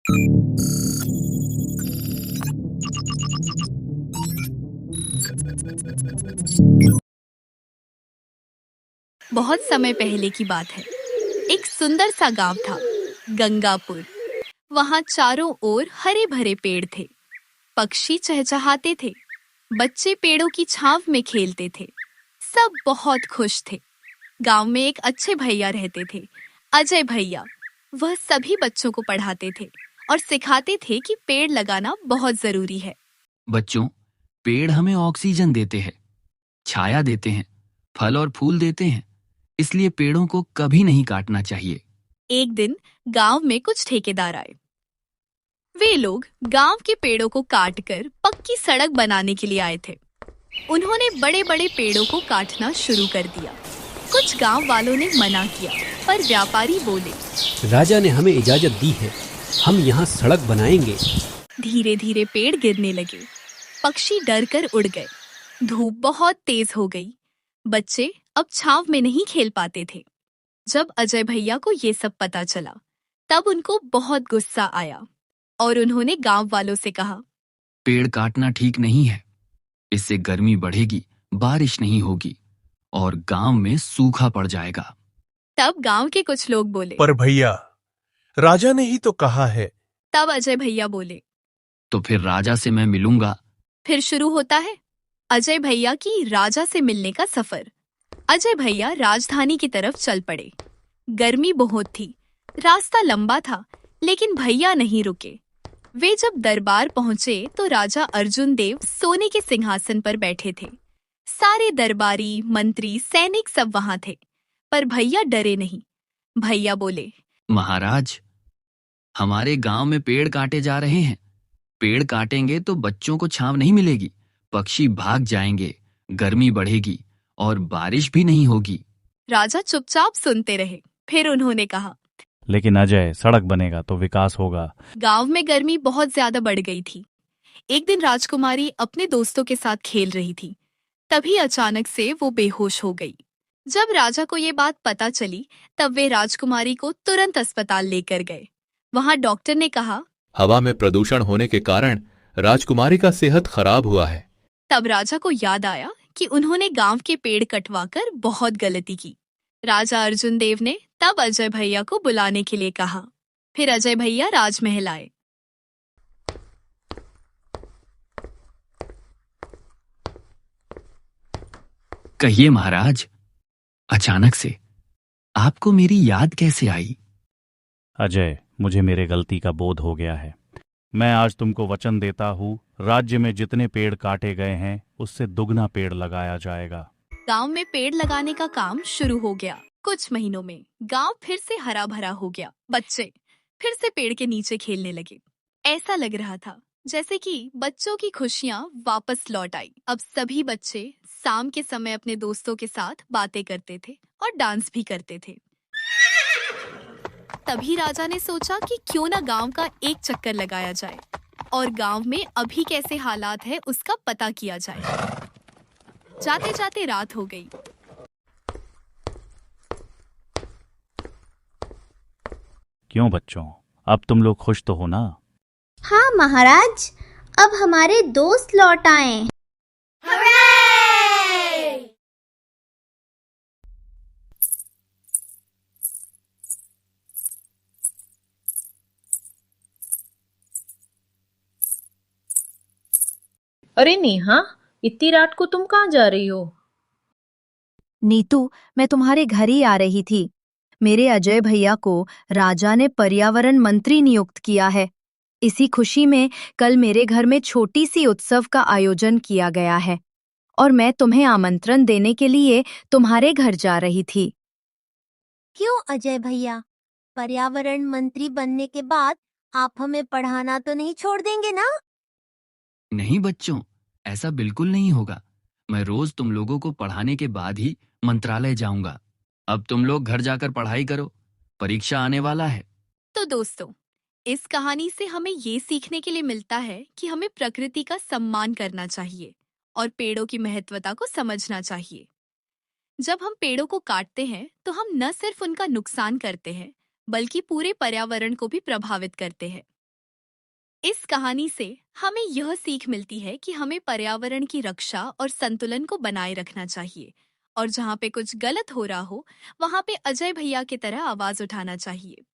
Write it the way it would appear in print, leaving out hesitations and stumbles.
बहुत समय पहले की बात है। एक सुंदर सा गांव था, गंगापुर। वहां चारों ओर हरे भरे पेड़ थे, पक्षी चहचहाते थे, बच्चे पेड़ों की छांव में खेलते थे। सब बहुत खुश थे। गांव में एक अच्छे भैया रहते थे, अजय भैया। वह सभी बच्चों को पढ़ाते थे और सिखाते थे कि पेड़ लगाना बहुत जरूरी है। बच्चों, पेड़ हमें ऑक्सीजन देते हैं, छाया देते हैं, फल और फूल देते हैं। इसलिए पेड़ों को कभी नहीं काटना चाहिए। एक दिन गांव में कुछ ठेकेदार आए। वे लोग गांव के पेड़ों को काटकर पक्की सड़क बनाने के लिए आए थे। उन्होंने बड़े बड़े पेड़ों को काटना शुरू कर दिया। कुछ गांव वालों ने मना किया, पर व्यापारी बोले, राजा ने हमें इजाजत दी है, हम यहाँ सड़क बनाएंगे। धीरे धीरे पेड़ गिरने लगे, पक्षी डर कर उड़ गए। धूप बहुत तेज हो गई, बच्चे अब छांव में नहीं खेल पाते थे। जब अजय भैया को ये सब पता चला, तब उनको बहुत गुस्सा आया और उन्होंने गांव वालों से कहा, पेड़ काटना ठीक नहीं है। इससे गर्मी बढ़ेगी, बारिश नहीं होगी और गांव में सूखा पड़ जाएगा। तब गांव के कुछ लोग बोले, पर भैया, राजा ने ही तो कहा है। तब अजय भैया बोले, तो फिर राजा से मैं मिलूंगा। फिर शुरू होता है अजय भैया की राजा से मिलने का सफर। अजय भैया राजधानी की तरफ चल पड़े। गर्मी बहुत थी, रास्ता लंबा था, लेकिन भैया नहीं रुके। वे जब दरबार पहुंचे तो राजा अर्जुन देव सोने के सिंहासन पर बैठे थे। सारे दरबारी, मंत्री, सैनिक सब वहां थे, पर भैया डरे नहीं। भैया बोले, महाराज, हमारे गांव में पेड़ काटे जा रहे हैं। पेड़ काटेंगे तो बच्चों को छांव नहीं मिलेगी, पक्षी भाग जाएंगे, गर्मी बढ़ेगी और बारिश भी नहीं होगी। राजा चुपचाप सुनते रहे। फिर उन्होंने कहा, लेकिन अजय, सड़क बनेगा तो विकास होगा। गांव में गर्मी बहुत ज्यादा बढ़ गई थी। एक दिन राजकुमारी अपने दोस्तों के साथ खेल रही थी। तभी अचानक से वो बेहोश हो गई। जब राजा को ये बात पता चली, तब वे राजकुमारी को तुरंत अस्पताल लेकर गए। वहां डॉक्टर ने कहा, हवा में प्रदूषण होने के कारण राजकुमारी का सेहत खराब हुआ है। तब राजा को याद आया कि उन्होंने गांव के पेड़ कटवाकर बहुत गलती की। राजा अर्जुन देव ने तब अजय भैया को बुलाने के लिए कहा। फिर अजय भैया राजमहल आए। कहिए महाराज, अचानक से आपको मेरी याद कैसे आई? अजय, मुझे मेरे गलती का बोध हो गया है। मैं आज तुमको वचन देता हूँ, राज्य में जितने पेड़ काटे गए हैं उससे दुगना पेड़ लगाया जाएगा। गांव में पेड़ लगाने का काम शुरू हो गया। कुछ महीनों में गांव फिर से हरा भरा हो गया। बच्चे फिर से पेड़ के नीचे खेलने लगे। ऐसा लग रहा था जैसे कि बच्चों की खुशियां वापस लौट आई। अब सभी बच्चे शाम के समय अपने दोस्तों के साथ बातें करते थे और डांस भी करते थे। तभी राजा ने सोचा कि क्यों ना गांव का एक चक्कर लगाया जाए और गांव में अभी कैसे हालात है उसका पता किया जाए। जाते जाते रात हो गई। क्यों बच्चों, अब तुम लोग खुश तो हो ना? हाँ महाराज, अब हमारे दोस्त लौट आए। अरे नेहा, इतनी रात को तुम कहाँ जा रही हो? नीतू, मैं तुम्हारे घर ही आ रही थी। मेरे अजय भैया को राजा ने पर्यावरण मंत्री नियुक्त किया है। इसी खुशी में कल मेरे घर में छोटी सी उत्सव का आयोजन किया गया है और मैं तुम्हें आमंत्रण देने के लिए तुम्हारे घर जा रही थी। क्यों अजय भैया, पर्यावरण मंत्री बनने के बाद आप हमें पढ़ाना तो नहीं छोड़ देंगे ना? नहीं बच्चों, ऐसा बिल्कुल नहीं होगा। मैं रोज तुम लोगों को पढ़ाने के बाद ही मंत्रालय जाऊंगा। अब तुम लोग घर जाकर पढ़ाई करो, परीक्षा आने वाला है। तो दोस्तों, इस कहानी से हमें ये सीखने के लिए मिलता है कि हमें प्रकृति का सम्मान करना चाहिए और पेड़ों की महत्वता को समझना चाहिए। जब हम पेड़ों को काटते हैं तो हम न सिर्फ उनका नुकसान करते हैं, बल्कि पूरे पर्यावरण को भी प्रभावित करते हैं। इस कहानी से हमें यह सीख मिलती है कि हमें पर्यावरण की रक्षा और संतुलन को बनाए रखना चाहिए और जहाँ पे कुछ गलत हो रहा हो वहाँ पे अजय भैया की तरह आवाज उठाना चाहिए।